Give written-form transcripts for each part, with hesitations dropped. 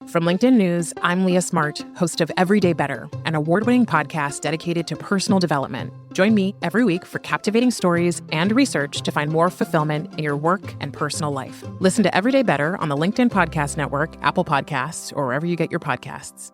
From LinkedIn News, I'm Leah Smart, host of Everyday Better, an award-winning podcast dedicated to personal development. Join me every week for captivating stories and research to find more fulfillment in your work and personal life. Listen to Everyday Better on the LinkedIn Podcast Network, Apple Podcasts, or wherever you get your podcasts.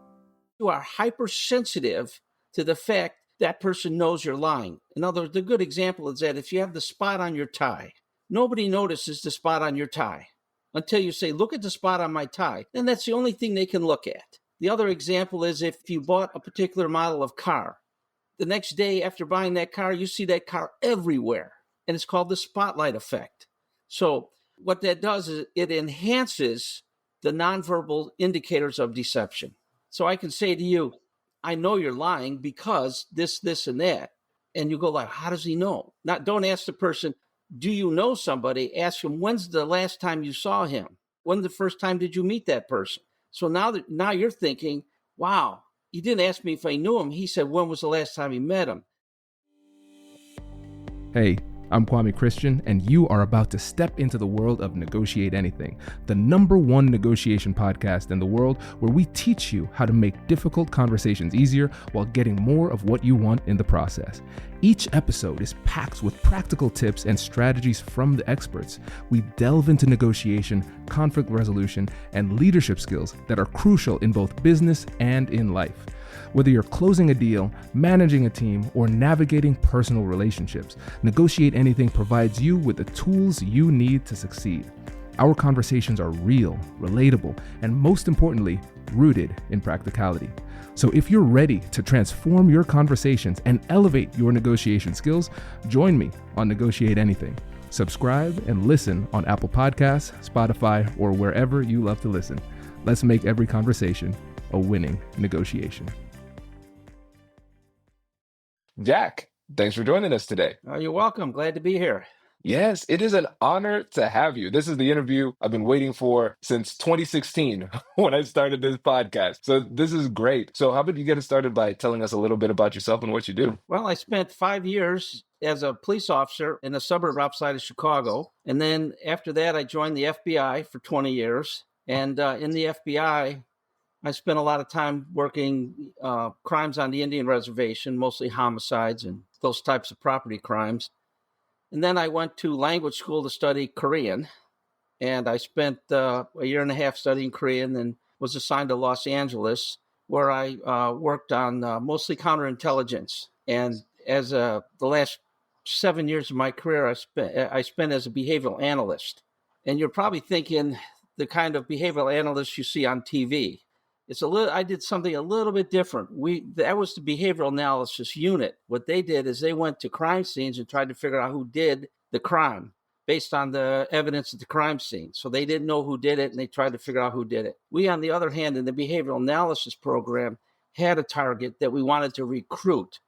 You are hypersensitive to the fact that person knows you're lying. In other words, the good example is that if you have the spot on your tie, nobody notices the spot on your tie until you say, look at the spot on my tie. Then that's the only thing they can look at. The other example is if you bought a particular model of car, the next day after buying that car, you see that car everywhere. And it's called the spotlight effect. So what that does is it enhances the nonverbal indicators of deception. So I can say to you, I know you're lying because this, and that. And you go like, how does he know? Don't ask the person, do you know somebody? Ask him, when's the last time you saw him? When's the first time did you meet that person? So now you're thinking, wow, he didn't ask me if I knew him. He said, when was the last time he met him? Hey, I'm Kwame Christian, and you are about to step into the world of Negotiate Anything, the #1 negotiation podcast in the world where we teach you how to make difficult conversations easier while getting more of what you want in the process. Each episode is packed with practical tips and strategies from the experts. We delve into negotiation, conflict resolution, and leadership skills that are crucial in both business and in life. Whether you're closing a deal, managing a team, or navigating personal relationships, Negotiate Anything provides you with the tools you need to succeed. Our conversations are real, relatable, and most importantly, rooted in practicality. So if you're ready to transform your conversations and elevate your negotiation skills, join me on Negotiate Anything. Subscribe and listen on Apple Podcasts, Spotify, or wherever you love to listen. Let's make every conversation a winning negotiation. Jack, thanks for joining us today. You're welcome. Glad to be here. Yes, it is an honor to have you. This is the interview I've been waiting for since 2016 when I started this podcast. So this is great. So how about you get us started by telling us a little bit about yourself and what you do? Well, I spent 5 years as a police officer in a suburb outside of Chicago. And then after that, I joined the FBI for 20 years. And in the FBI, I spent a lot of time working crimes on the Indian reservation, mostly homicides and those types of property crimes. And then I went to language school to study Korean. And I spent a year and a half studying Korean and was assigned to Los Angeles, where I worked on mostly counterintelligence. And as the last 7 years of my career, I spent as a behavioral analyst. And you're probably thinking the kind of behavioral analyst you see on TV. I did something a little bit different. That was the behavioral analysis unit. What they did is they went to crime scenes and tried to figure out who did the crime based on the evidence at the crime scene. So they didn't know who did it, and they tried to figure out who did it. We, on the other hand, in the behavioral analysis program, had a target that we wanted to recruit.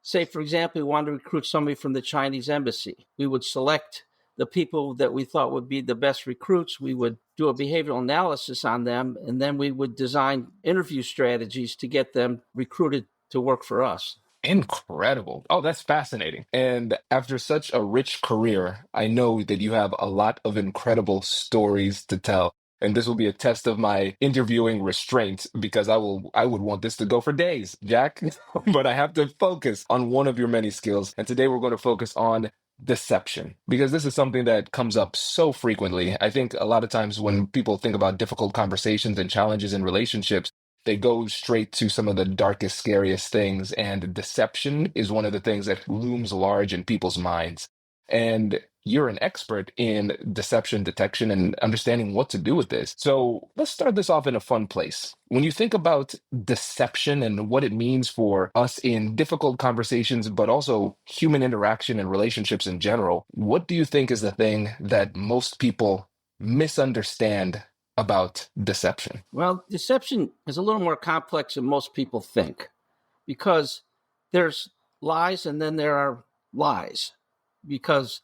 Say, for example, we wanted to recruit somebody from the Chinese embassy. We would select the people that we thought would be the best recruits. We would do a behavioral analysis on them, and then we would design interview strategies to get them recruited to work for us. Incredible. Oh, that's fascinating. And after such a rich career, I know that you have a lot of incredible stories to tell. And this will be a test of my interviewing restraint because I would want this to go for days, Jack. But I have to focus on one of your many skills. And today we're going to focus on deception, because this is something that comes up so frequently. I think a lot of times when people think about difficult conversations and challenges in relationships, they go straight to some of the darkest, scariest things. And deception is one of the things that looms large in people's minds. And you're an expert in deception detection and understanding what to do with this. So let's start this off in a fun place. When you think about deception and what it means for us in difficult conversations, but also human interaction and relationships in general, what do you think is the thing that most people misunderstand about deception? Well, deception is a little more complex than most people think, because there's lies and then there are lies. Because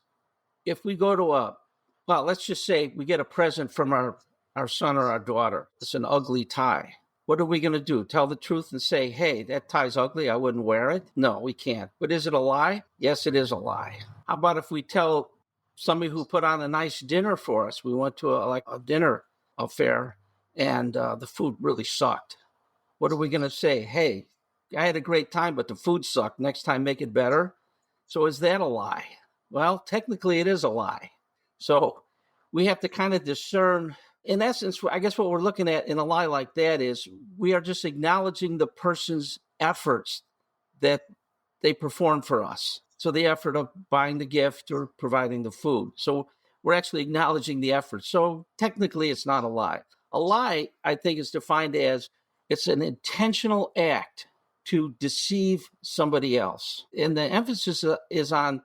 if we go to let's just say we get a present from our son or our daughter. It's an ugly tie. What are we going to do? Tell the truth and say, hey, that tie's ugly, I wouldn't wear it? No, we can't. But is it a lie? Yes, it is a lie. How about if we tell somebody who put on a nice dinner for us, we went to a dinner affair, and the food really sucked. What are we going to say? Hey, I had a great time, but the food sucked. Next time, make it better. So is that a lie? Well, technically, it is a lie. So we have to kind of discern. In essence, I guess what we're looking at in a lie like that is we are just acknowledging the person's efforts that they perform for us. So the effort of buying the gift or providing the food. So we're actually acknowledging the effort. So technically, it's not a lie. A lie, I think, is defined as it's an intentional act to deceive somebody else. And the emphasis is on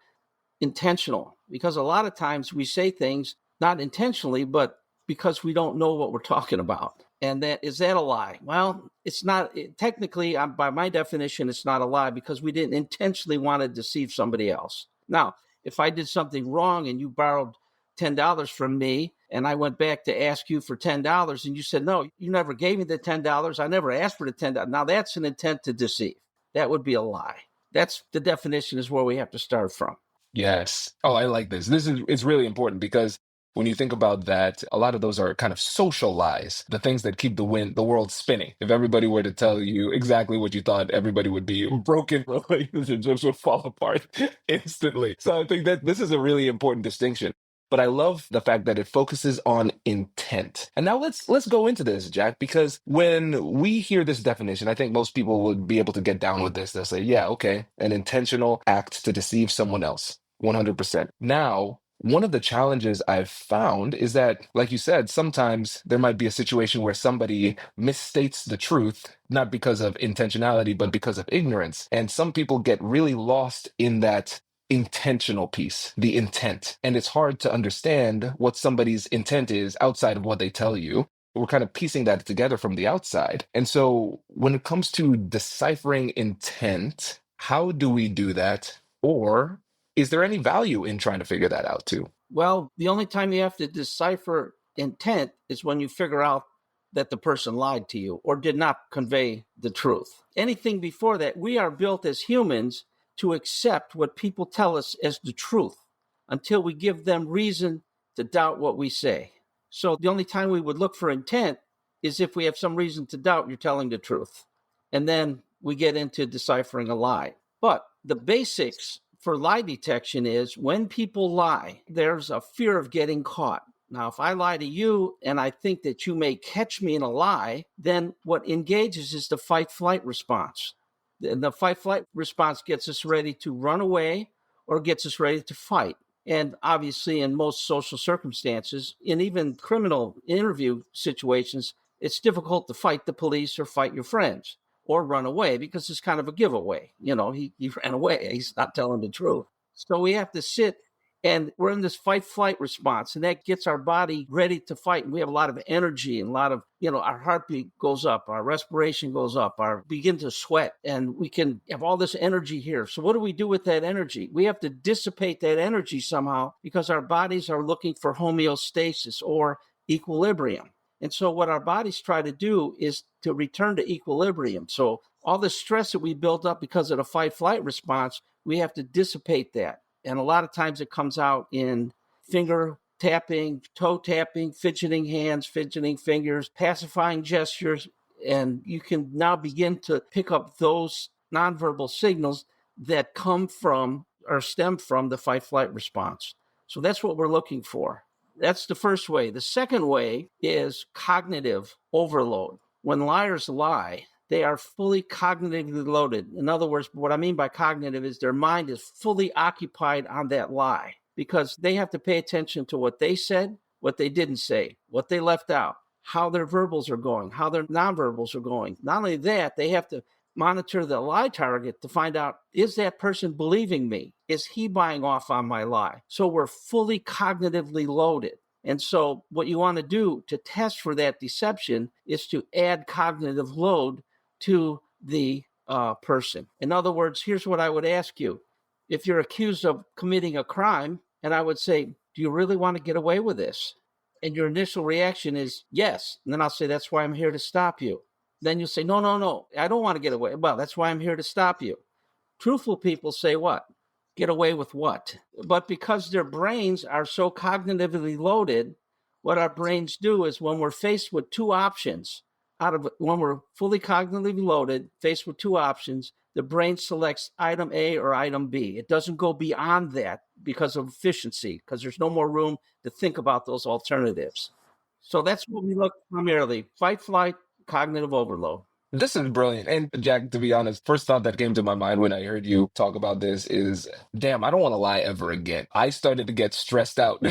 intentional, because a lot of times we say things not intentionally, but because we don't know what we're talking about. And that is that a lie? Well, it's not technically, by my definition, it's not a lie because we didn't intentionally want to deceive somebody else. Now, if I did something wrong and you borrowed $10 from me and I went back to ask you for $10 and you said, no, you never gave me the $10. I never asked for the $10. Now that's an intent to deceive. That would be a lie. That's the definition is where we have to start from. Yes. Oh, I like this. It's really important because when you think about that, a lot of those are kind of social lies, the things that keep the world spinning. If everybody were to tell you exactly what you thought, everybody would be broken. Relationships would fall apart instantly. So I think that this is a really important distinction. But I love the fact that it focuses on intent. And now let's go into this, Jack, because when we hear this definition, I think most people would be able to get down with this. They'll say, yeah, okay, an intentional act to deceive someone else, 100%. Now, one of the challenges I've found is that, like you said, sometimes there might be a situation where somebody misstates the truth, not because of intentionality, but because of ignorance. And some people get really lost in that intentional piece, the intent. And it's hard to understand what somebody's intent is outside of what they tell you. We're kind of piecing that together from the outside. And so when it comes to deciphering intent, how do we do that? Or is there any value in trying to figure that out too? Well, the only time you have to decipher intent is when you figure out that the person lied to you or did not convey the truth. Anything before that, we are built as humans to accept what people tell us as the truth until we give them reason to doubt what we say. So the only time we would look for intent is if we have some reason to doubt you're telling the truth. And then we get into deciphering a lie. But the basics for lie detection is when people lie, there's a fear of getting caught. Now, if I lie to you and I think that you may catch me in a lie, then what engages is the fight-flight response. And the fight-flight response gets us ready to run away or gets us ready to fight. And obviously, in most social circumstances, in even criminal interview situations, it's difficult to fight the police or fight your friends or run away because it's kind of a giveaway. You know, he ran away. He's not telling the truth. So we have to sit and we're in this fight-flight response, and that gets our body ready to fight. And we have a lot of energy and a lot of, our heartbeat goes up, our respiration goes up, begin to sweat, and we can have all this energy here. So what do we do with that energy? We have to dissipate that energy somehow because our bodies are looking for homeostasis or equilibrium. And so what our bodies try to do is to return to equilibrium. So all the stress that we built up because of the fight-flight response, we have to dissipate that. And a lot of times it comes out in finger tapping, toe tapping, fidgeting hands, fidgeting fingers, pacifying gestures. And you can now begin to pick up those nonverbal signals that come from or stem from the fight-flight response. So that's what we're looking for. That's the first way. The second way is cognitive overload. When liars lie, they are fully cognitively loaded. In other words, what I mean by cognitive is their mind is fully occupied on that lie because they have to pay attention to what they said, what they didn't say, what they left out, how their verbals are going, how their nonverbals are going. Not only that, they have to monitor the lie target to find out, is that person believing me? Is he buying off on my lie? So we're fully cognitively loaded. And so what you want to do to test for that deception is to add cognitive load to the person. In other words, here's what I would ask you. If you're accused of committing a crime, and I would say, do you really want to get away with this? And your initial reaction is yes. And then I'll say, that's why I'm here to stop you. Then you'll say, no, I don't want to get away. Well, that's why I'm here to stop you. Truthful people say what? Get away with what? But because their brains are so cognitively loaded, what our brains do is when we're faced with two options, when we're fully cognitively loaded, faced with two options, the brain selects item A or item B. It doesn't go beyond that because of efficiency, because there's no more room to think about those alternatives. So that's what we look primarily: fight, flight, cognitive overload. This is brilliant. And Jack, to be honest, first thought that came to my mind when I heard you talk about this is, damn, I don't want to lie ever again. I started to get stressed out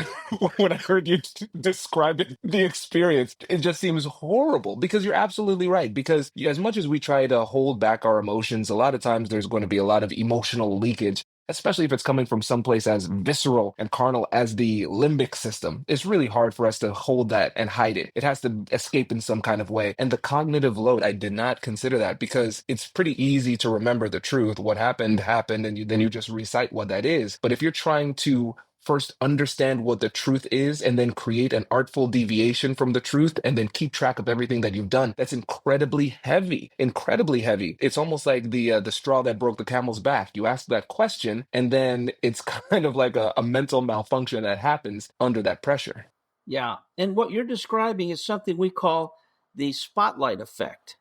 when I heard you describe the experience. It just seems horrible because you're absolutely right. Because as much as we try to hold back our emotions, a lot of times there's going to be a lot of emotional leakage, especially if it's coming from someplace as visceral and carnal as the limbic system. It's really hard for us to hold that and hide it. It has to escape in some kind of way. And the cognitive load, I did not consider that because it's pretty easy to remember the truth. What happened, happened, and then you just recite what that is. But if you're trying to first understand what the truth is and then create an artful deviation from the truth and then keep track of everything that you've done, that's incredibly heavy, incredibly heavy. It's almost like the straw that broke the camel's back. You ask that question and then it's kind of like a mental malfunction that happens under that pressure. Yeah. And what you're describing is something we call the spotlight effect.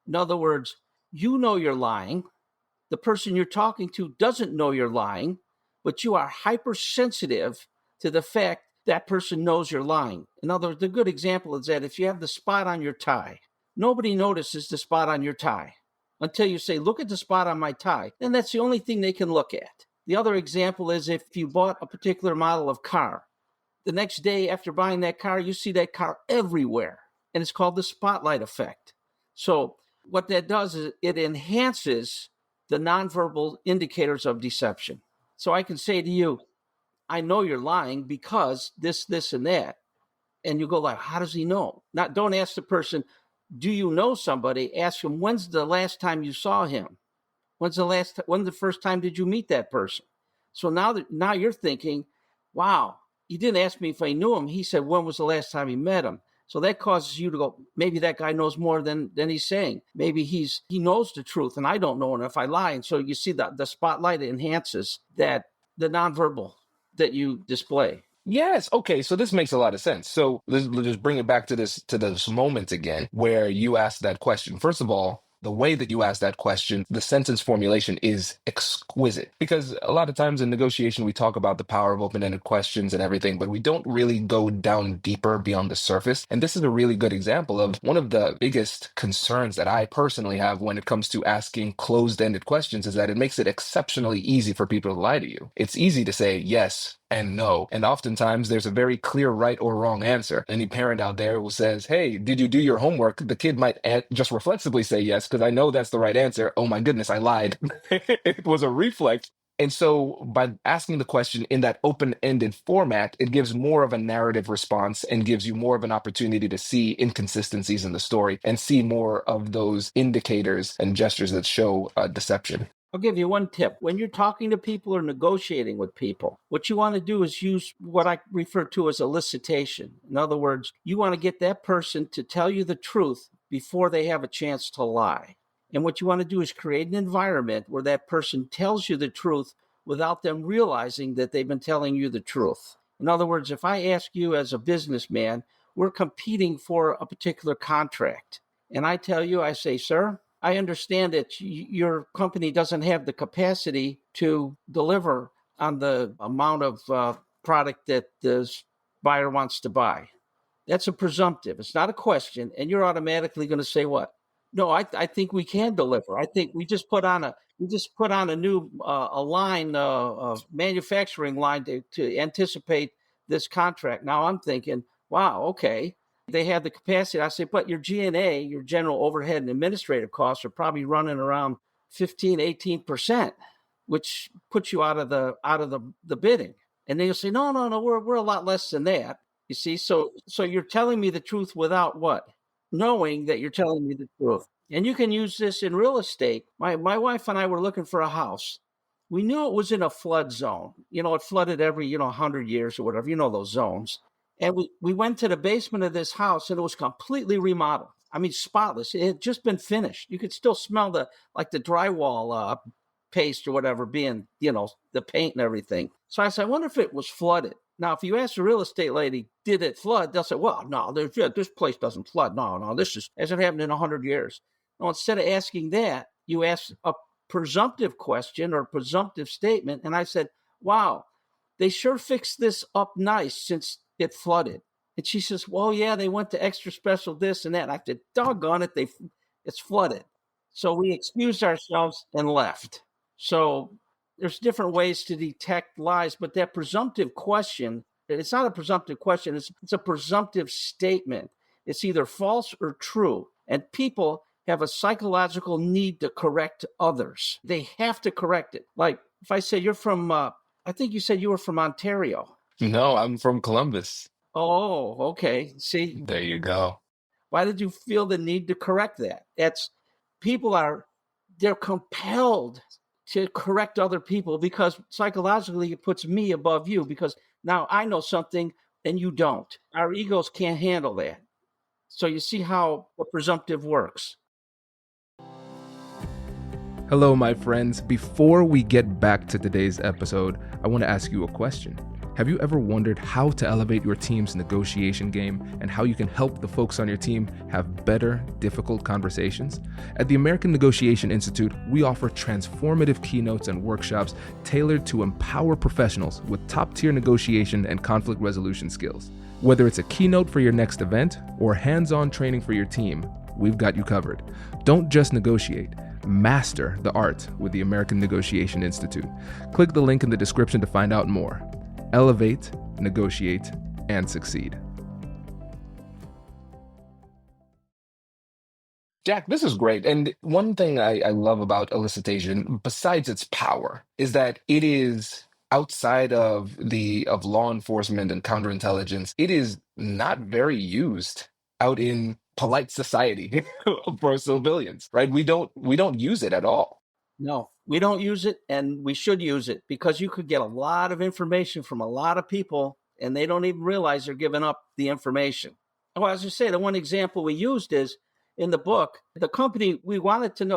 In other words, you know you're lying. The person you're talking to doesn't know you're lying, but you are hypersensitive to the fact that person knows you're lying. In other words, the good example is that if you have the spot on your tie, nobody notices the spot on your tie until you say, look at the spot on my tie. Then that's the only thing they can look at. The other example is if you bought a particular model of car, the next day after buying that car, you see that car everywhere. And it's called the spotlight effect. So what that does is it enhances the nonverbal indicators of deception. So I can say to you, I know you're lying because this, and that. And you go like, how does he know? Not, don't ask the person, do you know somebody? Ask him, when's the last time you saw him? When's the first time did you meet that person? So now you're thinking, wow, he didn't ask me if I knew him. He said, when was the last time he met him? So that causes you to go, maybe that guy knows more than he's saying. Maybe he knows the truth and I don't know enough. I lie. And so you see that the spotlight enhances that, the nonverbal that you display. Yes. Okay. So this makes a lot of sense. So let's just bring it back to this moment again where you asked that question. First of all, the way that you asked that question, the sentence formulation is exquisite because a lot of times in negotiation, we talk about the power of open-ended questions and everything, but we don't really go down deeper beyond the surface. And this is a really good example of one of the biggest concerns that I personally have when it comes to asking closed-ended questions is that it makes it exceptionally easy for people to lie to you. It's easy to say yes and no. And oftentimes there's a very clear right or wrong answer. Any parent out there who says, hey, did you do your homework? The kid might just reflexively say yes, because I know that's the right answer. Oh my goodness, I lied. It was a reflex. And so by asking the question in that open-ended format, it gives more of a narrative response and gives you more of an opportunity to see inconsistencies in the story and see more of those indicators and gestures that show deception. I'll give you one tip. When you're talking to people or negotiating with people, what you want to do is use what I refer to as elicitation. In other words, you want to get that person to tell you the truth before they have a chance to lie. And what you want to do is create an environment where that person tells you the truth without them realizing that they've been telling you the truth. In other words, if I ask you as a businessman, we're competing for a particular contract, and I tell you, I say, sir, I understand that your company doesn't have the capacity to deliver on the amount of product that the buyer wants to buy. That's a presumptive. It's not a question. And you're automatically going to say what? No, I think we can deliver. I think we just put on a new a manufacturing line to anticipate this contract. Now I'm thinking, wow, okay. They have the capacity. I say, but your G&A, your general overhead and administrative costs are probably running around 15, 18%, which puts you out of the bidding. And then you'll say, no, we're a lot less than that. You see, so you're telling me the truth without what? Knowing that you're telling me the truth. And you can use this in real estate. My wife and I were looking for a house. We knew it was in a flood zone. It flooded every, 100 years or whatever, those zones. And we went to the basement of this house and it was completely remodeled. I mean, spotless. It had just been finished. You could still smell the drywall paste or whatever being, the paint and everything. So I said, I wonder if it was flooded. Now, if you ask a real estate lady, did it flood? They'll say, well, no, this place doesn't flood. No, this hasn't happened in 100 years. Well, instead of asking that, you ask a presumptive question or presumptive statement. And I said, wow, they sure fixed this up nice since it flooded. And she says, well, yeah, they went to extra special this and that. And I said, doggone it, it's flooded. So we excused ourselves and left. So there's different ways to detect lies, but that presumptive question, it's not a presumptive question, it's a presumptive statement. It's either false or true. And people have a psychological need to correct others. They have to correct it. Like if I say you're from, I think you said you were from Ontario. No, I'm from Columbus. Oh, okay. See, There you go. why did you feel the need to correct that? They're compelled to correct other people because psychologically it puts me above you because now I know something and you don't. Our egos can't handle that. So you see how the presumptive works. Hello, my friends. Before we get back to today's episode, I want to ask you a question. Have you ever wondered how to elevate your team's negotiation game and how you can help the folks on your team have better, difficult conversations? At the American Negotiation Institute, we offer transformative keynotes and workshops tailored to empower professionals with top-tier negotiation and conflict resolution skills. Whether it's a keynote for your next event or hands-on training for your team, we've got you covered. Don't just negotiate. Master the art with the American Negotiation Institute. Click the link in the description to find out more. Elevate, negotiate, and succeed. Jack, this is great. And one thing I love about elicitation, besides its power, is that it is outside of law enforcement and counterintelligence. It is not very used out in polite society for civilians, right? We don't use it at all. No, we don't use it and we should use it because you could get a lot of information from a lot of people and they don't even realize they're giving up the information. Well, as I say, the one example we used is in the book, the company,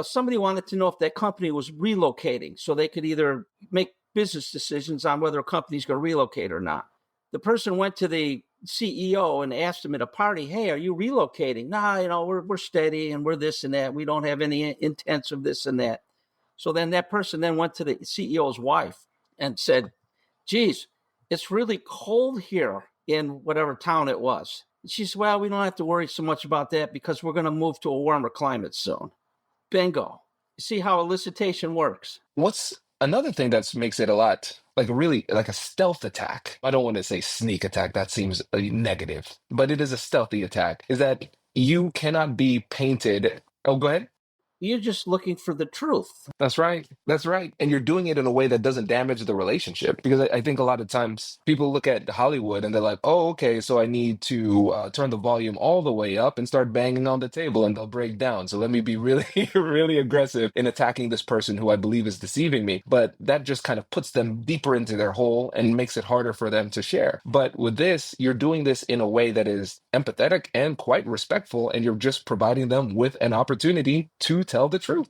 somebody wanted to know if that company was relocating so they could either make business decisions on whether a company's going to relocate or not. The person went to the CEO and asked him at a party, hey, are you relocating? Nah, we're steady and we're this and that. We don't have any intents of this and that. So then that person then went to the CEO's wife and said, geez, it's really cold here in whatever town it was. She said, well, we don't have to worry so much about that because we're going to move to a warmer climate soon. Bingo. You see how elicitation works? What's another thing that makes it a lot really like a stealth attack? I don't want to say sneak attack, that seems negative, but it is a stealthy attack, is that you cannot be painted. Oh, go ahead. You're just looking for the truth. That's right. That's right. And you're doing it in a way that doesn't damage the relationship. Because I think a lot of times people look at Hollywood and they're like, oh, okay, so I need to turn the volume all the way up and start banging on the table and they'll break down. So let me be really, really aggressive in attacking this person who I believe is deceiving me. But that just kind of puts them deeper into their hole and makes it harder for them to share. But with this, you're doing this in a way that is empathetic and quite respectful. And you're just providing them with an opportunity to tell the truth.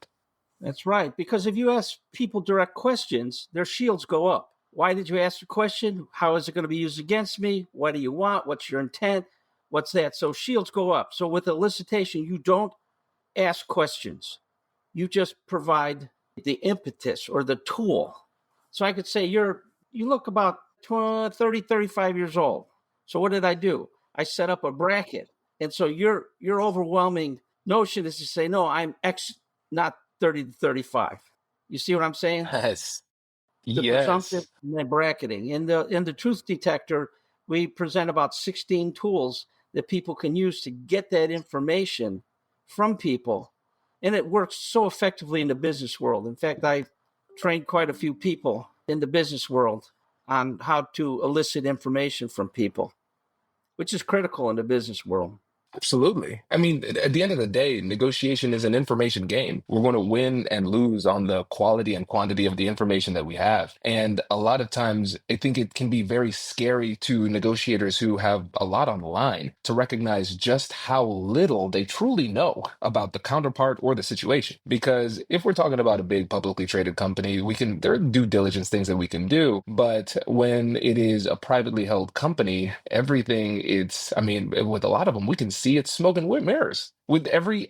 That's right. Because if you ask people direct questions, their shields go up. Why did you ask the question? How is it going to be used against me? What do you want? What's your intent? What's that? So shields go up. So with elicitation, you don't ask questions. You just provide the impetus or the tool. So I could say you look about 30, 35 years old. So what did I do? I set up a bracket. And so your overwhelming notion is to say, no, I'm not 30 to 35. You see what I'm saying? Yes. The presumptive and then bracketing. In the truth detector, we present about 16 tools that people can use to get that information from people. And it works so effectively in the business world. In fact, I trained quite a few people in the business world on how to elicit information from people, which is critical in the business world. Absolutely. I mean, at the end of the day, negotiation is an information game. We're going to win and lose on the quality and quantity of the information that we have. And a lot of times, I think it can be very scary to negotiators who have a lot on the line to recognize just how little they truly know about the counterpart or the situation. Because if we're talking about a big publicly traded company, there are due diligence things that we can do. But when it is a privately held company, I mean, with a lot of them, we can see it's smoke and mirrors. With every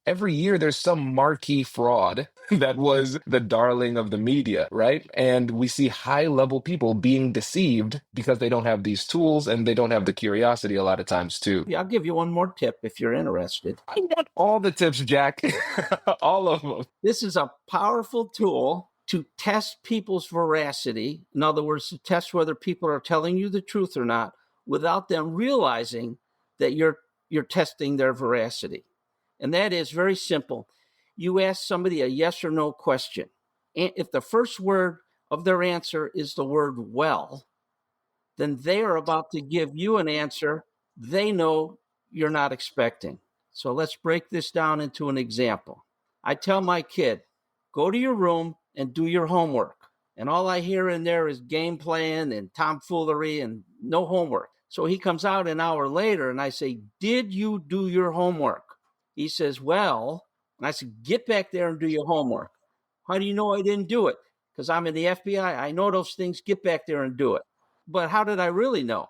year, there's some marquee fraud that was the darling of the media, right? And we see high level people being deceived because they don't have these tools and they don't have the curiosity a lot of times too. Yeah, I'll give you one more tip if you're interested. I want all the tips, Jack. All of them. This is a powerful tool to test people's veracity. In other words, to test whether people are telling you the truth or not without them realizing that you're testing their veracity. And that is very simple. You ask somebody a yes or no question. And if the first word of their answer is the word well, then they are about to give you an answer they know you're not expecting. So let's break this down into an example. I tell my kid, go to your room and do your homework. And all I hear in there is game playing and tomfoolery and no homework. So he comes out an hour later and I say, did you do your homework? He says, well, and I said, get back there and do your homework. How do you know I didn't do it? Because I'm in the FBI. I know those things. Get back there and do it. But how did I really know?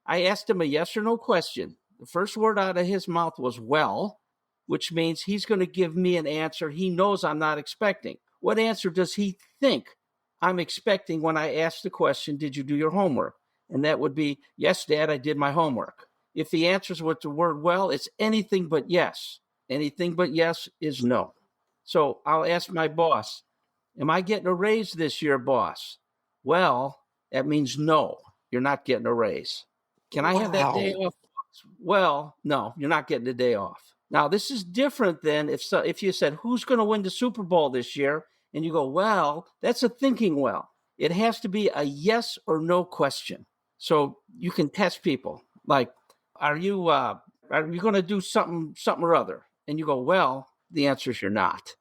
I asked him a yes or no question. The first word out of his mouth was well, which means he's going to give me an answer he knows I'm not expecting. What answer does he think I'm expecting when I ask the question, did you do your homework? And that would be, yes, Dad, I did my homework. If he answers with the word well, it's anything but yes. Anything but yes is no. So I'll ask my boss, am I getting a raise this year, boss? Well, that means no, you're not getting a raise. Can I have that day off? Well, no, you're not getting the day off. Now, this is different than if you said, who's going to win the Super Bowl this year? And you go, well, that's a thinking well. It has to be a yes or no question. So you can test people like, are you going to do something or other? And you go, well, the answer is you're not.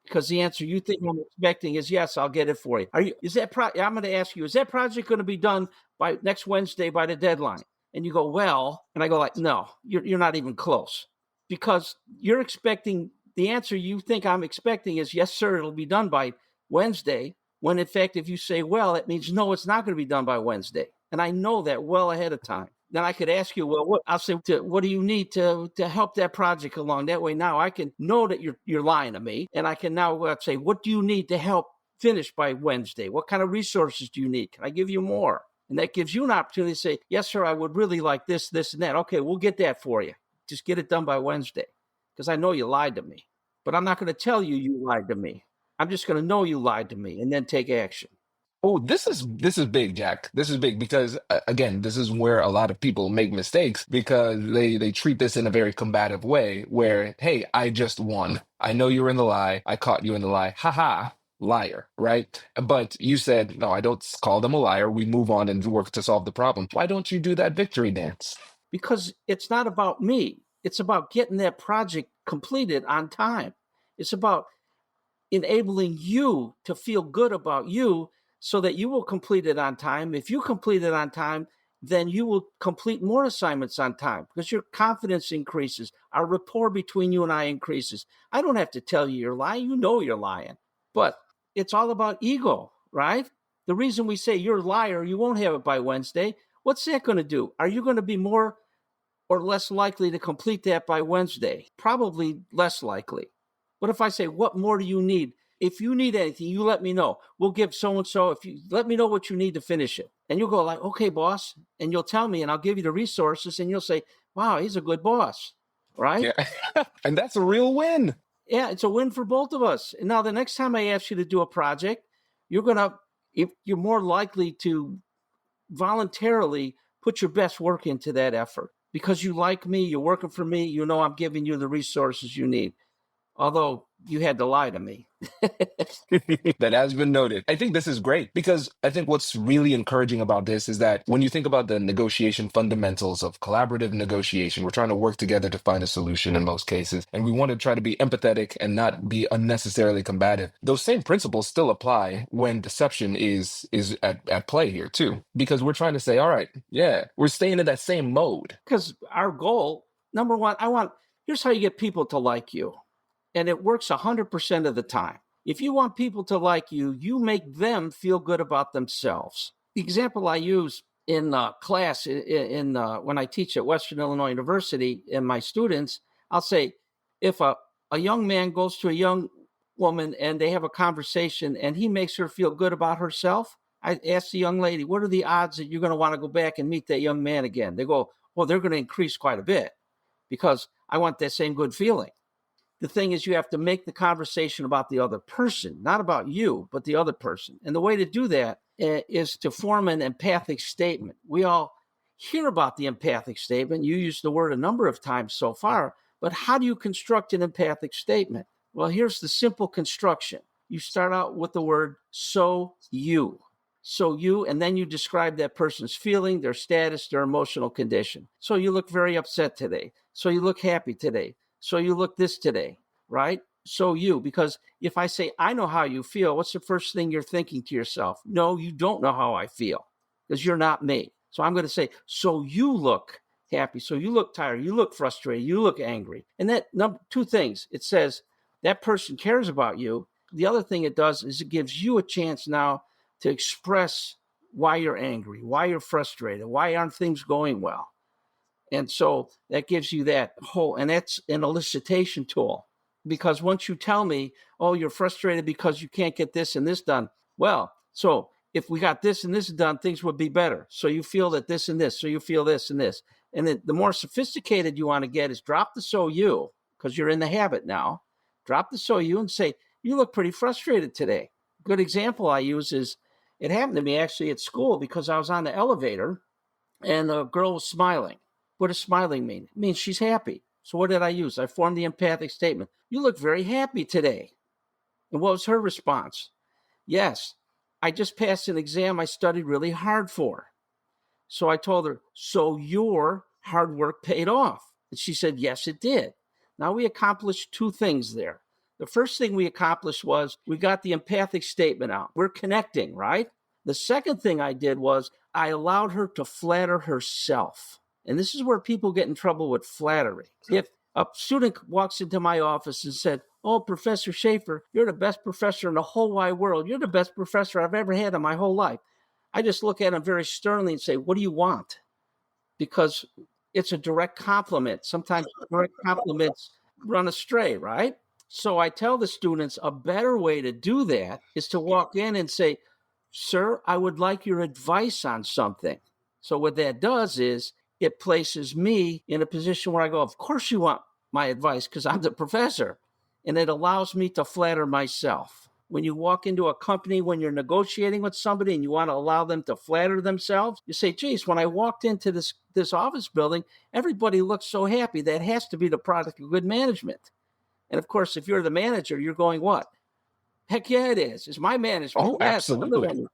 Because the answer you think I'm expecting is yes, I'll get it for you. I'm going to ask you, is that project going to be done by next Wednesday by the deadline? And you go, well, and I go like, no, you're not even close. Because you're expecting, the answer you think I'm expecting is yes, sir, it'll be done by Wednesday. When in fact, if you say, well, it means no, it's not going to be done by Wednesday. And I know that well ahead of time. Then I could ask you, well, I'll say, what do you need to help that project along? That way now I can know that you're lying to me. And I can now say, what do you need to help finish by Wednesday? What kind of resources do you need? Can I give you more? And that gives you an opportunity to say, yes, sir, I would really like this, this, and that. Okay, we'll get that for you. Just get it done by Wednesday. Because I know you lied to me. But I'm not going to tell you lied to me. I'm just going to know you lied to me and then take action. Oh, this is big, Jack. This is big because again, this is where a lot of people make mistakes because they treat this in a very combative way where, hey, I just won. I know you were in the lie. I caught you in the lie. Ha ha, liar, right? But you said, no, I don't call them a liar. We move on and work to solve the problem. Why don't you do that victory dance? Because it's not about me. It's about getting that project completed on time. It's about enabling you to feel good about you so that you will complete it on time. If you complete it on time, then you will complete more assignments on time because your confidence increases. Our rapport between you and I increases. I don't have to tell you you're lying. You know you're lying. But it's all about ego, right? The reason we say you're a liar, you won't have it by Wednesday. What's that going to do? Are you going to be more or less likely to complete that by Wednesday? Probably less likely. But if I say, what more do you need? If you need anything, you let me know. We'll give so-and-so, if you let me know what you need to finish it. And you'll go like, okay, boss. And you'll tell me and I'll give you the resources and you'll say, wow, he's a good boss, right? Yeah. And that's a real win. Yeah, it's a win for both of us. And now the next time I ask you to do a project, you're more likely to voluntarily put your best work into that effort because you like me, you're working for me, you know I'm giving you the resources you need. although you had to lie to me. That has been noted. I think this is great because I think what's really encouraging about this is that when you think about the negotiation fundamentals of collaborative negotiation, we're trying to work together to find a solution in most cases, and we want to try to be empathetic and not be unnecessarily combative. Those same principles still apply when deception is at play here too, because we're trying to say, all right, yeah, we're staying in that same mode. Because our goal, number one, here's how you get people to like you. And it works 100% of the time. If you want people to like you, you make them feel good about themselves. The example I use in class, when I teach at Western Illinois University, and my students, I'll say, if a young man goes to a young woman and they have a conversation and he makes her feel good about herself, I ask the young lady, what are the odds that you're going to want to go back and meet that young man again? They go, well, they're going to increase quite a bit because I want that same good feeling. The thing is, you have to make the conversation about the other person, not about you, but the other person. And the way to do that is to form an empathic statement. We all hear about the empathic statement. You used the word a number of times so far, but how do you construct an empathic statement? Well, here's the simple construction. You start out with the word so you. So you, and then you describe that person's feeling, their status, their emotional condition. So you look very upset today. So you look happy today. So you look this today, right? So you, because if I say, I know how you feel, what's the first thing you're thinking to yourself? No, you don't know how I feel because you're not me. So I'm going to say, so you look happy. So you look tired. You look frustrated. You look angry. And that two things, it says that person cares about you. The other thing it does is it gives you a chance now to express why you're angry, why you're frustrated, why aren't things going well. And so that gives you that whole, and that's an elicitation tool. Because once you tell me, oh, you're frustrated because you can't get this and this done. Well, so if we got this and this done, things would be better. So you feel that this and this, so you feel this and this. And then the more sophisticated you want to get is drop the so you, because you're in the habit now. Drop the so you and say, you look pretty frustrated today. Good example I use is, it happened to me actually at school because I was on the elevator and a girl was smiling. What does smiling mean? It means she's happy. So what did I use? I formed the empathic statement. You look very happy today. And what was her response? Yes, I just passed an exam I studied really hard for. So I told her, so your hard work paid off. And she said, yes, it did. Now we accomplished two things there. The first thing we accomplished was we got the empathic statement out. We're connecting, right? The second thing I did was I allowed her to flatter herself. And this is where people get in trouble with flattery. If a student walks into my office and said, oh, Professor Schafer, you're the best professor in the whole wide world. You're the best professor I've ever had in my whole life. I just look at him very sternly and say, what do you want? Because it's a direct compliment. Sometimes direct compliments run astray, right? So I tell the students a better way to do that is to walk in and say, sir, I would like your advice on something. So what that does is it places me in a position where I go, of course you want my advice because I'm the professor. And it allows me to flatter myself. When you walk into a company, when you're negotiating with somebody and you want to allow them to flatter themselves, you say, geez, when I walked into this office building, everybody looks so happy. That has to be the product of good management. And of course, if you're the manager, you're going, what? Heck yeah, it is. It's my management. Oh, yes, absolutely.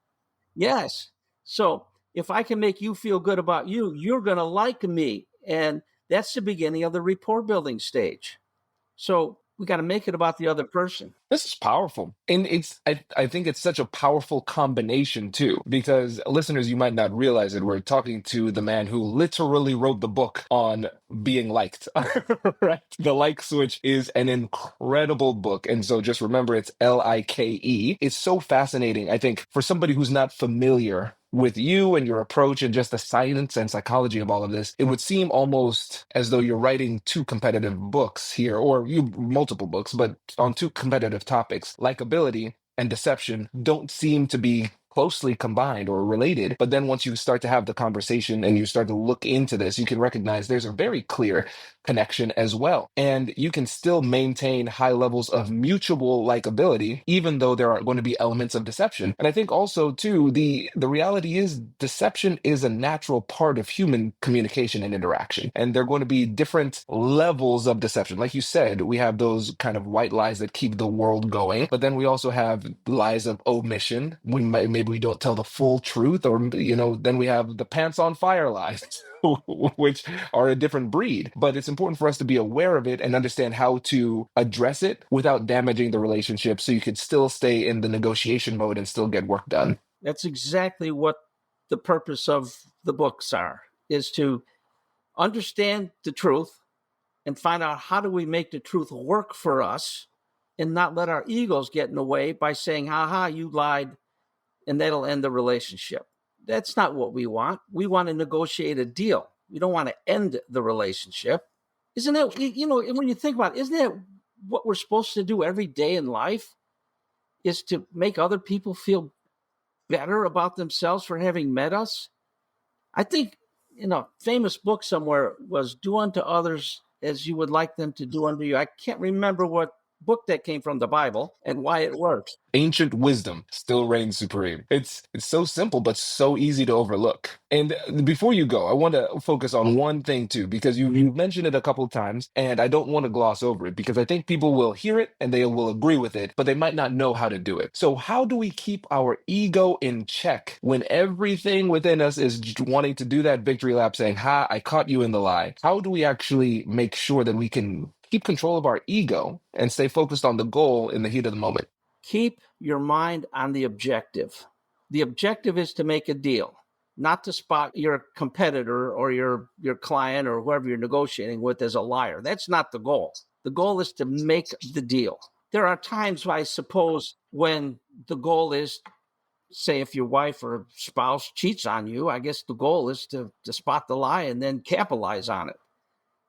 Yes. So if I can make you feel good about you, you're going to like me. And that's the beginning of the rapport building stage. So we got to make it about the other person. This is powerful. And I think it's such a powerful combination too, because listeners, you might not realize it. We're talking to the man who literally wrote the book on being liked, right? The Like Switch is an incredible book. And so just remember, it's Like. It's so fascinating. I think for somebody who's not familiar with you and your approach and just the science and psychology of all of this, it would seem almost as though you're writing two competitive books here, or you multiple books, but on two competitive topics. Likability and deception don't seem to be closely combined or related. But then once you start to have the conversation and you start to look into this, you can recognize there's a very clear connection as well. And you can still maintain high levels of mutual likability, even though there are going to be elements of deception. And I think also, too, the reality is deception is a natural part of human communication and interaction. And there are going to be different levels of deception. Like you said, we have those kind of white lies that keep the world going, but then we also have lies of omission. Maybe we don't tell the full truth, or then we have the pants on fire lies. Which are a different breed. But it's important for us to be aware of it and understand how to address it without damaging the relationship, so you could still stay in the negotiation mode and still get work done. That's exactly what the purpose of the books are, is to understand the truth and find out how do we make the truth work for us and not let our egos get in the way by saying, ha, you lied, and that'll end the relationship. That's not what we want. We want to negotiate a deal. We don't want to end the relationship. Isn't that, when you think about it, isn't that what we're supposed to do every day in life, is to make other people feel better about themselves for having met us? I think, a famous book somewhere was Do Unto Others as You Would Like Them to Do Unto You. I can't remember what book that came from, the Bible, and why it works. Ancient wisdom still reigns supreme. It's so simple, but so easy to overlook. And before you go, I want to focus on one thing too, because you mentioned it a couple of times, and I don't want to gloss over it, because I think people will hear it and they will agree with it, but they might not know how to do it. So how do we keep our ego in check when everything within us is wanting to do that victory lap, saying, ha, I caught you in the lie? How do we actually make sure that we can keep control of our ego and stay focused on the goal in the heat of the moment? Keep your mind on the objective. The objective is to make a deal, not to spot your competitor or your client or whoever you're negotiating with as a liar. That's not the goal. The goal is to make the deal. There are times, I suppose, when the goal is, say, if your wife or spouse cheats on you, I guess the goal is to spot the lie and then capitalize on it.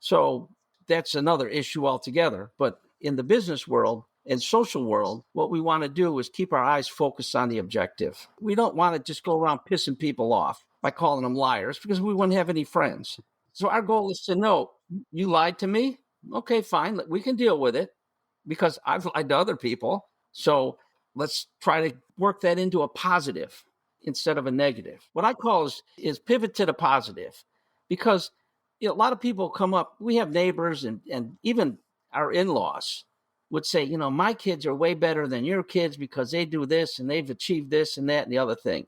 So that's another issue altogether. But in the business world and social world, what we want to do is keep our eyes focused on the objective. We don't want to just go around pissing people off by calling them liars, because we wouldn't have any friends. So our goal is to know, you lied to me? Okay, fine. We can deal with it, because I've lied to other people. So let's try to work that into a positive instead of a negative. What I call is pivot to the positive, because a lot of people come up, we have neighbors and even our in-laws would say, my kids are way better than your kids because they do this and they've achieved this and that and the other thing.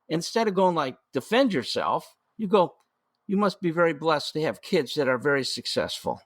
Instead of going like, defend yourself, you go, you must be very blessed to have kids that are very successful.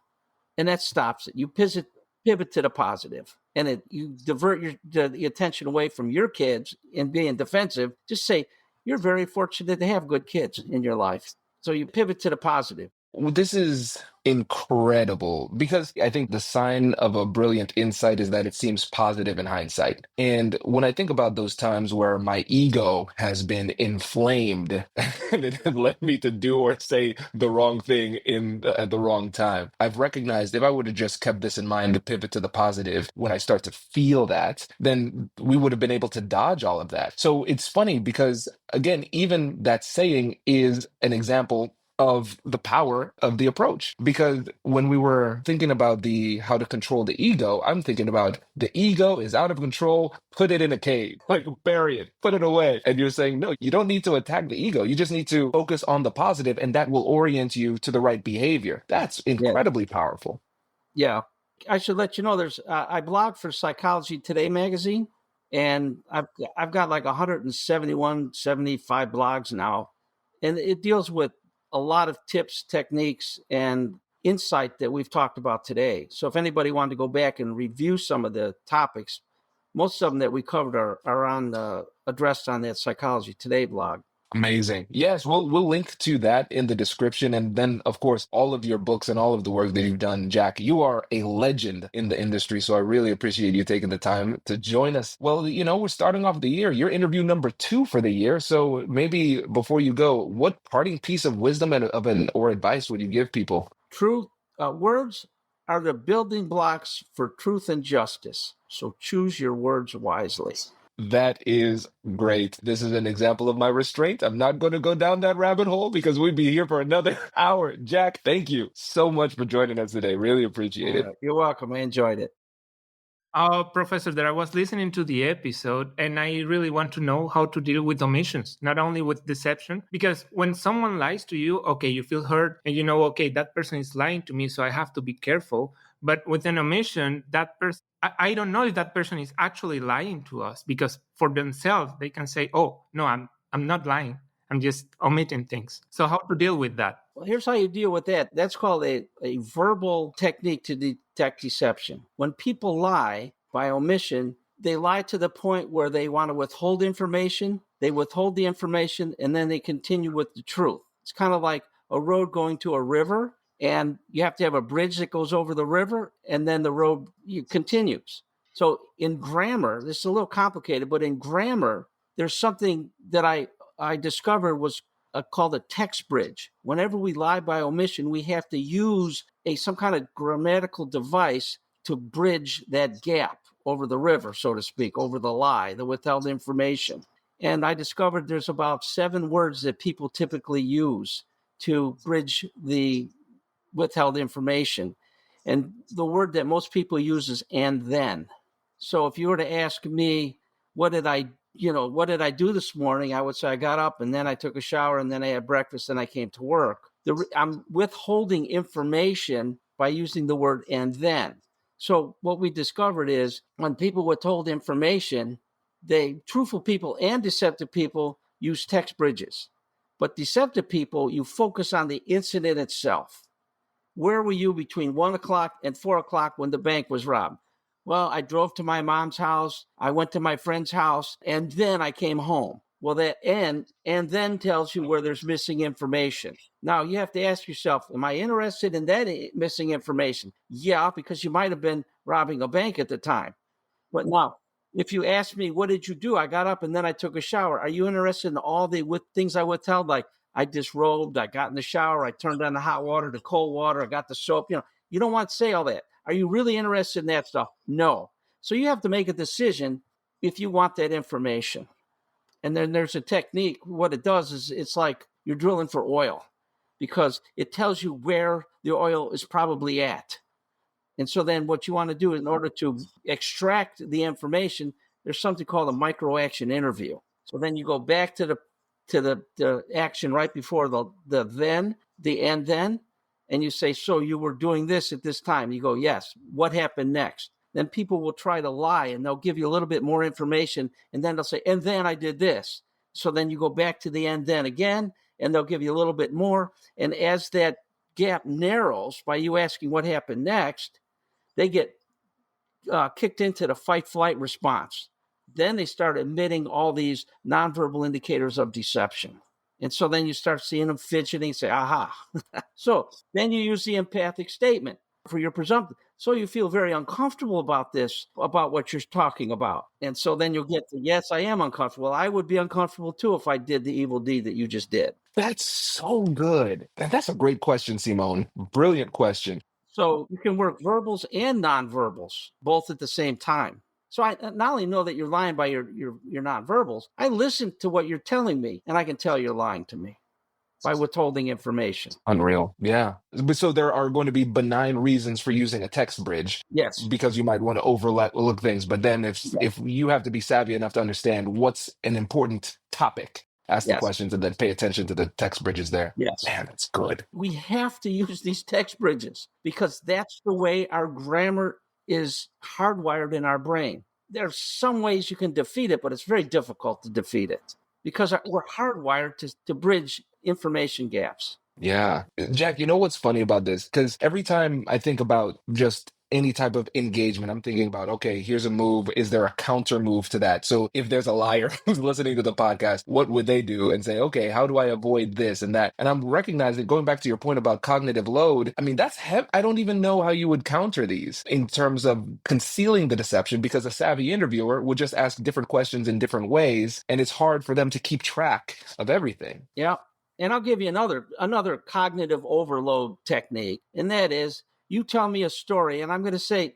And that stops it. You pivot to the positive, and you divert the attention away from your kids and being defensive. Just say, you're very fortunate to have good kids in your life. So you pivot to the positive. Well, this is incredible, because I think the sign of a brilliant insight is that it seems positive in hindsight. And when I think about those times where my ego has been inflamed and it has led me to do or say the wrong thing at the wrong time, I've recognized if I would have just kept this in mind to pivot to the positive when I start to feel that, then we would have been able to dodge all of that. So it's funny because, again, even that saying is an example of the power of the approach. Because when we were thinking about how to control the ego, I'm thinking about the ego is out of control, put it in a cave, like bury it, put it away. And you're saying, no, you don't need to attack the ego. You just need to focus on the positive, and that will orient you to the right behavior. That's incredibly powerful. Yeah. I should let you know, I blog for Psychology Today magazine, and I've got like 75 blogs now, and it deals with a lot of tips, techniques, and insight that we've talked about today. So if anybody wanted to go back and review some of the topics, most of them that we covered are addressed on that Psychology Today blog. Amazing. Yes, we'll link to that in the description. And then, of course, all of your books and all of the work that you've done. Jack, you are a legend in the industry. So I really appreciate you taking the time to join us. Well, we're starting off the year. You're interview number 2 for the year. So maybe before you go, what parting piece of wisdom or advice would you give people? Truth, words are the building blocks for truth and justice. So choose your words wisely. That is great. This is an example of my restraint. I'm not going to go down that rabbit hole because we'd be here for another hour. Jack, thank you so much for joining us today. Really appreciate it. You're welcome. I enjoyed it. Professor, that I was listening to the episode and I really want to know how to deal with omissions, not only with deception, because when someone lies to you, okay, you feel hurt and you know, okay, that person is lying to me, so I have to be careful. But with an omission, that person, I don't know if that person is actually lying to us, because for themselves, they can say, oh, no, I'm not lying. I'm just omitting things. So how to deal with that? Well, here's how you deal with that. That's called a verbal technique to detect deception. When people lie by omission, they lie to the point where they want to withhold information. They withhold the information and then they continue with the truth. It's kind of like a road going to a river, and you have to have a bridge that goes over the river, and then the road continues. So in grammar, this is a little complicated, but in grammar, there's something that I discovered was called a text bridge. Whenever we lie by omission, we have to use some kind of grammatical device to bridge that gap over the river, so to speak, over the lie, the withheld information. And I discovered there's about 7 words that people typically use to bridge the withheld information. And the word that most people use is "and then." So if you were to ask me, what did I do this morning? I would say I got up and then I took a shower and then I had breakfast and I came to work. I'm withholding information by using the word "and then." So what we discovered is when people withhold information, truthful people and deceptive people use text bridges. But deceptive people, you focus on the incident itself. Where were you between 1 o'clock and 4 o'clock when the bank was robbed? Well, I drove to my mom's house, I went to my friend's house, and then I came home. Well, that and then tells you where there's missing information. Now, you have to ask yourself, am I interested in that missing information? Yeah, because you might have been robbing a bank at the time. But now, if you ask me, what did you do? I got up and then I took a shower. Are you interested in all the things I withheld? Like I disrobed, I got in the shower, I turned on the hot water to cold water, I got the soap. You don't want to say all that. Are you really interested in that stuff? No. So you have to make a decision if you want that information. And then there's a technique. What it does is it's like you're drilling for oil, because it tells you where the oil is probably at. And so then what you want to do in order to extract the information, there's something called a micro action interview. So then you go back to the action right before the and then, and you say, so you were doing this at this time. You go, yes. What happened next? Then people will try to lie and they'll give you a little bit more information. And then they'll say, and then I did this. So then you go back to the and then again, and they'll give you a little bit more. And as that gap narrows by you asking what happened next, they get kicked into the fight-flight response. Then they start emitting all these nonverbal indicators of deception. And so then you start seeing them fidgeting, say, aha. So then you use the empathic statement for your presumptive. So you feel very uncomfortable about this, about what you're talking about. And so then you'll get to, yes, I am uncomfortable. I would be uncomfortable too if I did the evil deed that you just did. That's so good. And that's a great question, Simone. Brilliant question. So you can work verbals and nonverbals both at the same time. So I not only know that you're lying by your nonverbals, I listen to what you're telling me, and I can tell you're lying to me by withholding information. Unreal. Yeah. So there are going to be benign reasons for using a text bridge. Yes. Because you might want to look things. But then if you have to be savvy enough to understand what's an important topic, ask the questions and then pay attention to the text bridges there. Yes. Man, that's good. We have to use these text bridges because that's the way our grammar is hardwired in our brain. There are some ways you can defeat it, but it's very difficult to defeat it because we're hardwired to bridge information gaps. Yeah. Jack, you know what's funny about this? Because every time I think about just any type of engagement, I'm thinking about, okay, here's a move. Is there a counter move to that? So if there's a liar who's listening to the podcast, what would they do? And say, okay, how do I avoid this and that? And I'm recognizing, going back to your point about cognitive load, I mean, that's I don't even know how you would counter these in terms of concealing the deception, because a savvy interviewer would just ask different questions in different ways. And it's hard for them to keep track of everything. Yeah. And I'll give you another cognitive overload technique. And that is, you tell me a story and I'm going to say,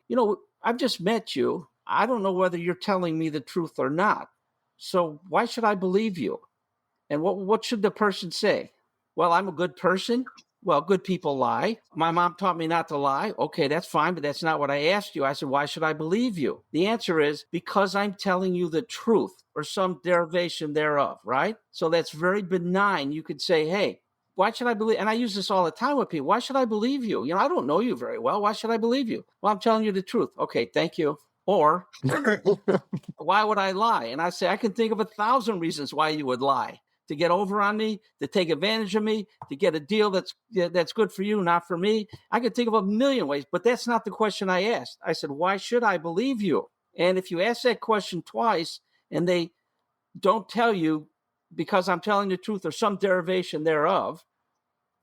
I've just met you. I don't know whether you're telling me the truth or not. So why should I believe you? And what should the person say? Well, I'm a good person. Well, good people lie. My mom taught me not to lie. Okay, that's fine, but that's not what I asked you. I said, why should I believe you? The answer is because I'm telling you the truth or some derivation thereof, right? So that's very benign. You could say, hey, why should I believe? And I use this all the time with people. Why should I believe you? I don't know you very well. Why should I believe you? Well, I'm telling you the truth. Okay, thank you. Or why would I lie? And I say, I can think of 1,000 reasons why you would lie. To get over on me, to take advantage of me, to get a deal that's good for you, not for me. I could think of a million ways, but that's not the question I asked. I said, why should I believe you? And if you ask that question twice and they don't tell you because I'm telling the truth or some derivation thereof,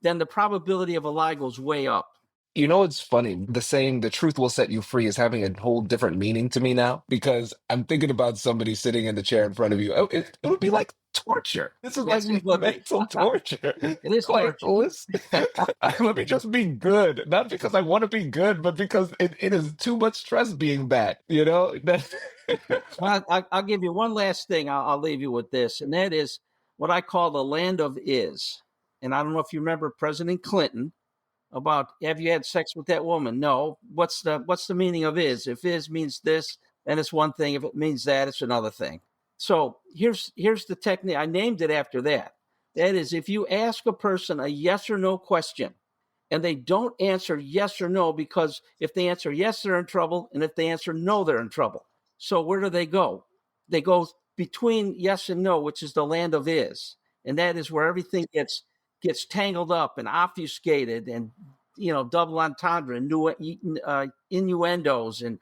then the probability of a lie goes way up. You know, it's funny. The saying, the truth will set you free, is having a whole different meaning to me now because I'm thinking about somebody sitting in the chair in front of you. It would be like torture. This is like mental torture. It is Like, torture. listen, let me just be good. Not because I want to be good, but because it is too much stress being bad. You know? Well, I'll give you one last thing. I'll leave you with this, and that is what I call the land of is. And I don't know if you remember President Clinton about, have you had sex with that woman? No. What's the meaning of is? If is means this, then it's one thing. If it means that, it's another thing. So here's the technique. I named it after that. That is, if you ask a person a yes or no question and they don't answer yes or no, because if they answer yes, they're in trouble. And if they answer no, they're in trouble. So where do they go? They go between yes and no, which is the land of is. And that is where everything gets tangled up and obfuscated and double entendre and innuendos and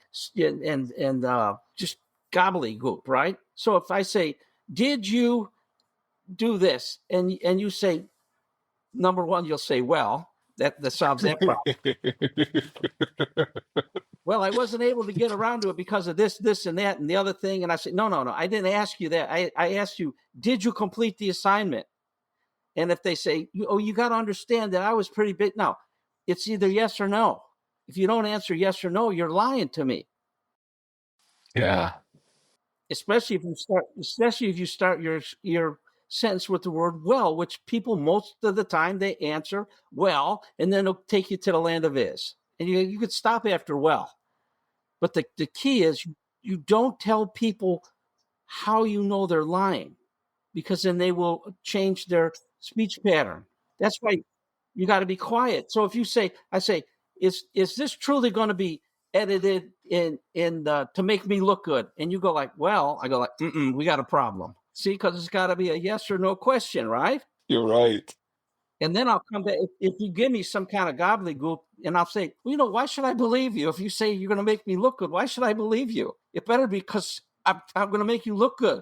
just gobbledygook, right? So if I say, did you do this? And you say, number one, you'll say, well, that solves that problem. Well, I wasn't able to get around to it because of this, and that, and the other thing. And I said, no, I didn't ask you that. I asked you, did you complete the assignment? And if they say, you got to understand that I was pretty big. No, it's either yes or no. If you don't answer yes or no, you're lying to me. Yeah. Especially if you start your sentence with the word well, which people most of the time they answer well, and then it'll take you to the land of is. And you could stop after well. But the key is you don't tell people how you know they're lying, because then they will change their speech pattern. That's why you got to be quiet. So if you say, I say, is this truly going to be edited in to make me look good? And you go like, well, I go like, we got a problem. See, because it's got to be a yes or no question, right? You're right. And then I'll come back. If you give me some kind of gobbledygook, and I'll say, well, why should I believe you? If you say you're going to make me look good, why should I believe you? It better be because I'm going to make you look good.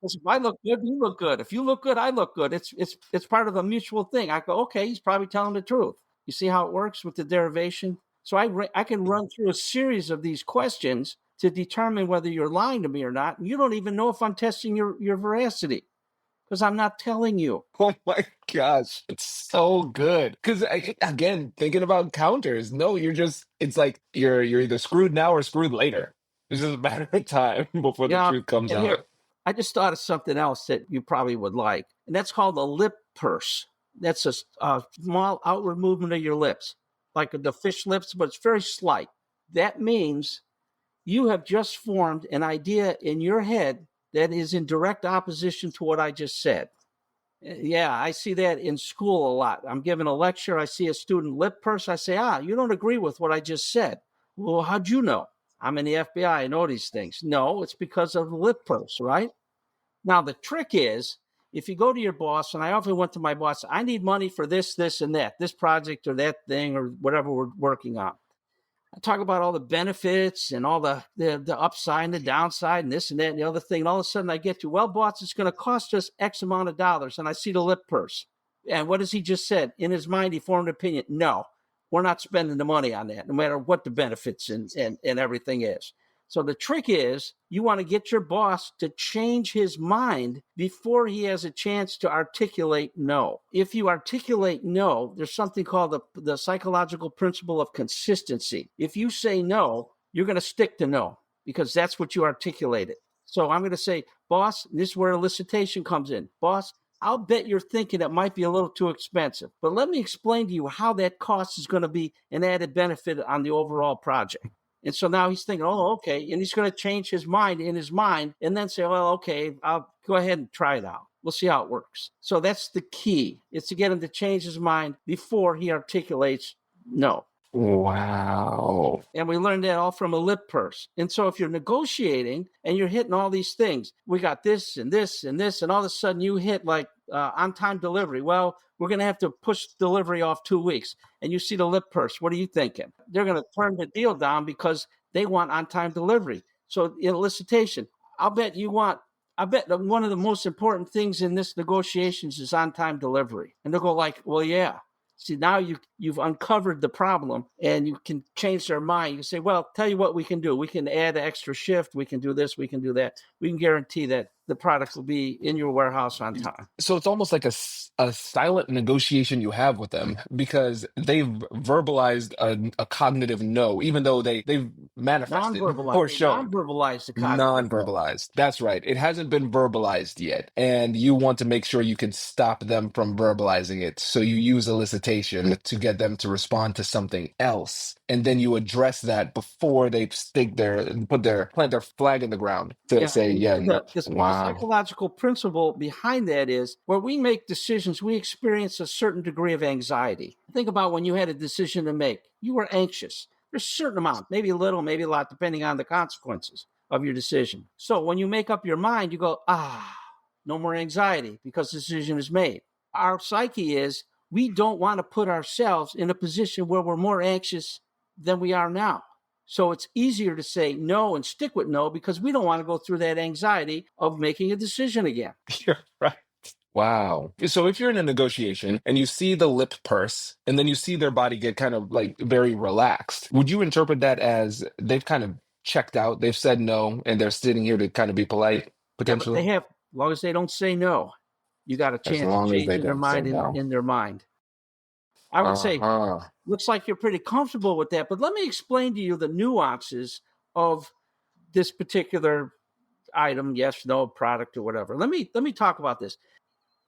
Because if I look good, you look good. If you look good, I look good. It's part of a mutual thing. I go, okay, he's probably telling the truth. You see how it works with the derivation? So I can run through a series of these questions to determine whether you're lying to me or not. And you don't even know if I'm testing your veracity, because I'm not telling you. Oh my gosh, it's so good. Because again, thinking about counters, no, it's like you're either screwed now or screwed later. It's just a matter of time before the truth comes out. Here, I just thought of something else that you probably would like, and that's called a lip purse. That's a small outward movement of your lips, like the fish lips, but it's very slight. That means you have just formed an idea in your head that is in direct opposition to what I just said. Yeah, I see that in school a lot. I'm giving a lecture. I see a student lip purse. I say, you don't agree with what I just said. Well, how'd you know? I'm in the FBI. I know these things. No, it's because of the lip purse, right? Now, the trick is, if you go to your boss, and I often went to my boss, I need money for this, and that, this project or that thing or whatever we're working on. I talk about all the benefits and all the upside and the downside and this and that and the other thing. And all of a sudden I get to, well, boss, it's going to cost us X amount of dollars. And I see the lip purse. And what has he just said? In his mind, he formed an opinion. No, we're not spending the money on that, no matter what the benefits and everything is. So the trick is, you want to get your boss to change his mind before he has a chance to articulate no. If you articulate no, there's something called the psychological principle of consistency. If you say no, you're going to stick to no, because that's what you articulated. So I'm going to say, boss, this is where elicitation comes in. Boss, I'll bet you're thinking it might be a little too expensive, but let me explain to you how that cost is going to be an added benefit on the overall project. And so now he's thinking, oh, okay. And he's going to change his mind in his mind and then say, well, okay, I'll go ahead and try it out. We'll see how it works. So that's the key. It's to get him to change his mind before he articulates no. Wow. And we learned that all from a lip purse. And so if you're negotiating and you're hitting all these things, we got this and this and this, and all of a sudden you hit like on-time delivery. Well, we're going to have to push delivery off 2 weeks. And you see the lip purse. What are you thinking? They're going to turn the deal down because they want on-time delivery. So in elicitation, I bet that one of the most important things in this negotiations is on-time delivery. And they'll go like, well, yeah. See, now you've uncovered the problem and you can change their mind. You can say, well, tell you what we can do. We can add an extra shift. We can do this. We can do that. We can guarantee that the product will be in your warehouse on time. So it's almost like a silent negotiation you have with them because they've verbalized a cognitive no, even though they've manifested or shown. Non-verbalized the cognitive Non-verbalized. That's right. It hasn't been verbalized yet. And you want to make sure you can stop them from verbalizing it. So you use elicitation to get them to respond to something else. And then you address that before they plant their flag in the ground to say, The wow. psychological principle behind that is where we make decisions, we experience a certain degree of anxiety. Think about when you had a decision to make. You were anxious. There's a certain amount, maybe a little, maybe a lot, depending on the consequences of your decision. So when you make up your mind, you go, no more anxiety because the decision is made. Our psyche is we don't want to put ourselves in a position where we're more anxious than we are now. So it's easier to say no and stick with no because we don't want to go through that anxiety of making a decision again. You're right. Wow. So if you're in a negotiation and you see the lip purse and then you see their body get kind of like very relaxed, would you interpret that as they've kind of checked out, they've said no, and they're sitting here to kind of be polite potentially? They have, as long as they don't say no, you got a chance of changing their mind in their mind. I would say, looks like you're pretty comfortable with that, but let me explain to you the nuances of this particular item, yes, no, product, or whatever. Let me talk about this.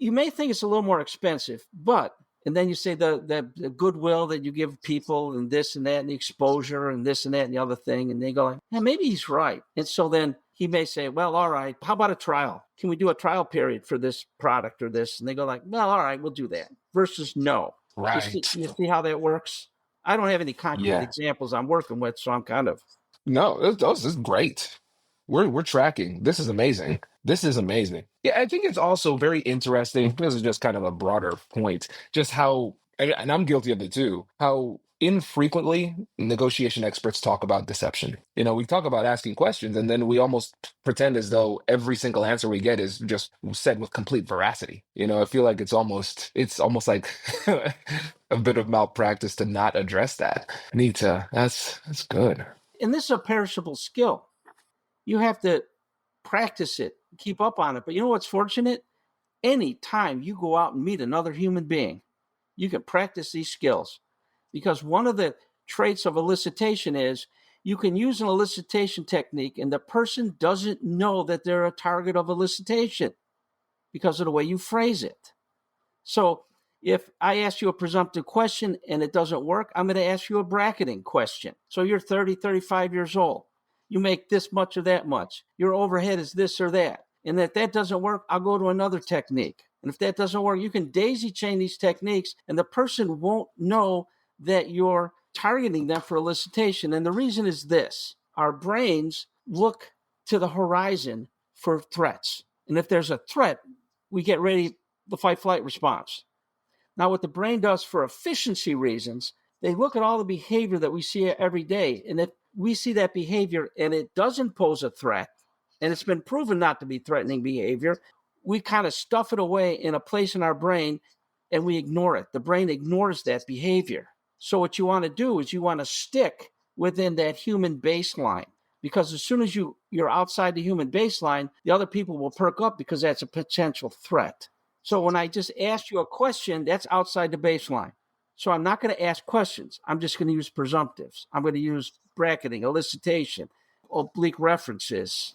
You may think it's a little more expensive, and then you say the goodwill that you give people and this and that and the exposure and this and that and the other thing, and they go like, yeah, maybe he's right. And so then he may say, well, all right, how about a trial? Can we do a trial period for this product or this? And they go like, well, all right, we'll do that versus no. Right. You see how that works? I don't have any concrete examples I'm working with, so I'm kind of... No, this is great. We're tracking. This is amazing. This is amazing. Yeah, I think it's also very interesting. This is just kind of a broader point, just how, and I'm guilty of it too, how infrequently negotiation experts talk about deception. We talk about asking questions and then we almost pretend as though every single answer we get is just said with complete veracity. I feel like it's almost like a bit of malpractice to not address that. That's good. And this is a perishable skill. You have to practice it, keep up on it. But you know what's fortunate? Anytime you go out and meet another human being, you can practice these skills. Because one of the traits of elicitation is you can use an elicitation technique and the person doesn't know that they're a target of elicitation because of the way you phrase it. So if I ask you a presumptive question and it doesn't work, I'm going to ask you a bracketing question. So you're 30, 35 years old. You make this much or that much. Your overhead is this or that. And if that doesn't work, I'll go to another technique. And if that doesn't work, you can daisy chain these techniques and the person won't know that you're targeting them for elicitation. And the reason is this: our brains look to the horizon for threats. And if there's a threat, we get ready, the fight-flight response. Now, what the brain does for efficiency reasons, they look at all the behavior that we see every day. And if we see that behavior and it doesn't pose a threat, and it's been proven not to be threatening behavior, we kind of stuff it away in a place in our brain and we ignore it. The brain ignores that behavior. So what you want to do is you want to stick within that human baseline, because as soon as you're outside the human baseline, the other people will perk up because that's a potential threat. So when I just asked you a question, that's outside the baseline. So I'm not going to ask questions. I'm just going to use presumptives. I'm going to use bracketing, elicitation. oblique references,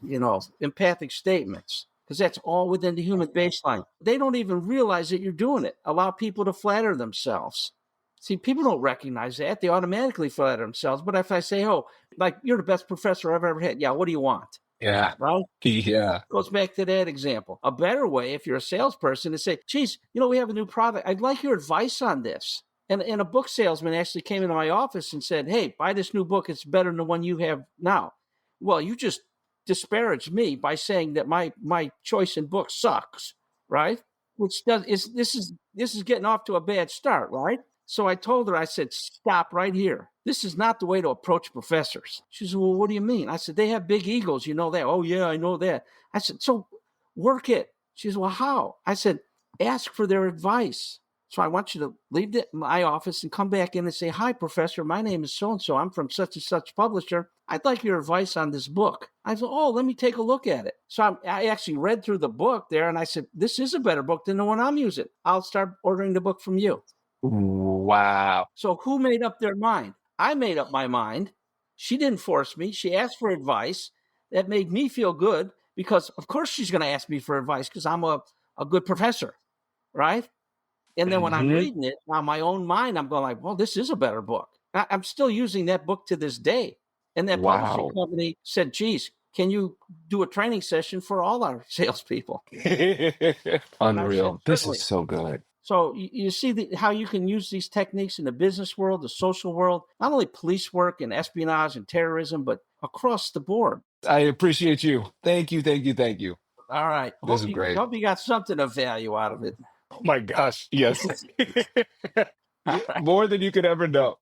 empathic statements, because that's all within the human baseline. They don't even realize that you're doing it. Allow people to flatter themselves. See, people don't recognize that. They automatically flatter themselves. But if I say, oh, like, you're the best professor I've ever had. Yeah, what do you want? Yeah. Right? Yeah. Goes back to that example. A better way, if you're a salesperson, is say, geez, we have a new product. I'd like your advice on this. And a book salesman actually came into my office and said, hey, buy this new book. It's better than the one you have now. Well, you just disparaged me by saying that my choice in books sucks, right? Which this is getting off to a bad start, right? So I told her, I said, stop right here. This is not the way to approach professors. She said, well, what do you mean? I said, they have big egos. You know that? Oh, yeah, I know that. I said, so work it. She said, well, how? I said, ask for their advice. So I want you to leave my office and come back in and say, hi, professor, my name is so-and-so. I'm from such and such publisher. I'd like your advice on this book. I said, oh, let me take a look at it. So I actually read through the book there, and I said, this is a better book than the one I'm using. I'll start ordering the book from you. Wow. So who made up their mind? I made up my mind. She didn't force me. She asked for advice. That made me feel good because, of course, she's going to ask me for advice because I'm a good professor, right? And then when I'm reading it, on my own mind, I'm going like, well, this is a better book. I'm still using that book to this day. And that publishing company said, geez, can you do a training session for all our salespeople? Unreal. This is so good. So you see how you can use these techniques in the business world, the social world, not only police work and espionage and terrorism, but across the board. I appreciate you. Thank you. All right. This is great. Hope you got something of value out of it. Oh my gosh. Yes. More than you could ever know.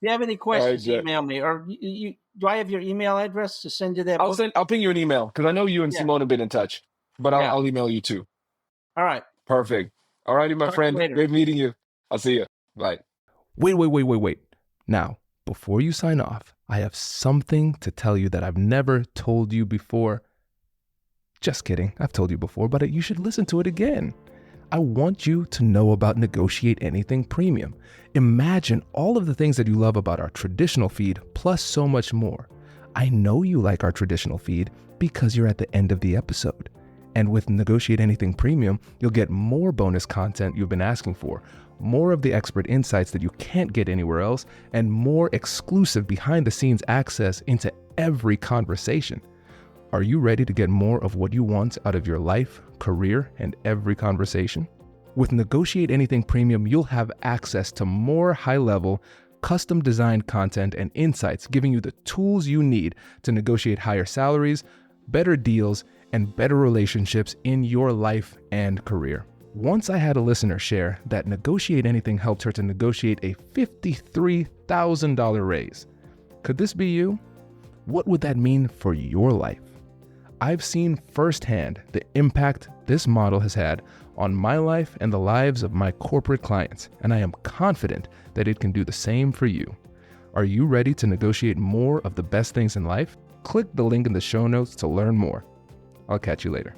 If you have any questions, email me. Or do I have your email address to send you that book? I'll ping you an email because I know you and Simone have been in touch, but I'll email you too. All right. Perfect. All righty, my friend. Great meeting you. I'll see you. Bye. Wait. Now, before you sign off, I have something to tell you that I've never told you before. Just kidding. I've told you before, but you should listen to it again. I want you to know about Negotiate Anything Premium. Imagine all of the things that you love about our traditional feed, plus so much more. I know you like our traditional feed because you're at the end of the episode. And with Negotiate Anything Premium, you'll get more bonus content you've been asking for, more of the expert insights that you can't get anywhere else, and more exclusive behind-the-scenes access into every conversation. Are you ready to get more of what you want out of your life, career, and every conversation? With Negotiate Anything Premium, you'll have access to more high-level, custom-designed content and insights, giving you the tools you need to negotiate higher salaries, better deals, and better relationships in your life and career. Once I had a listener share that Negotiate Anything helped her to negotiate a $53,000 raise. Could this be you? What would that mean for your life? I've seen firsthand the impact this model has had on my life and the lives of my corporate clients, and I am confident that it can do the same for you. Are you ready to negotiate more of the best things in life? Click the link in the show notes to learn more. I'll catch you later.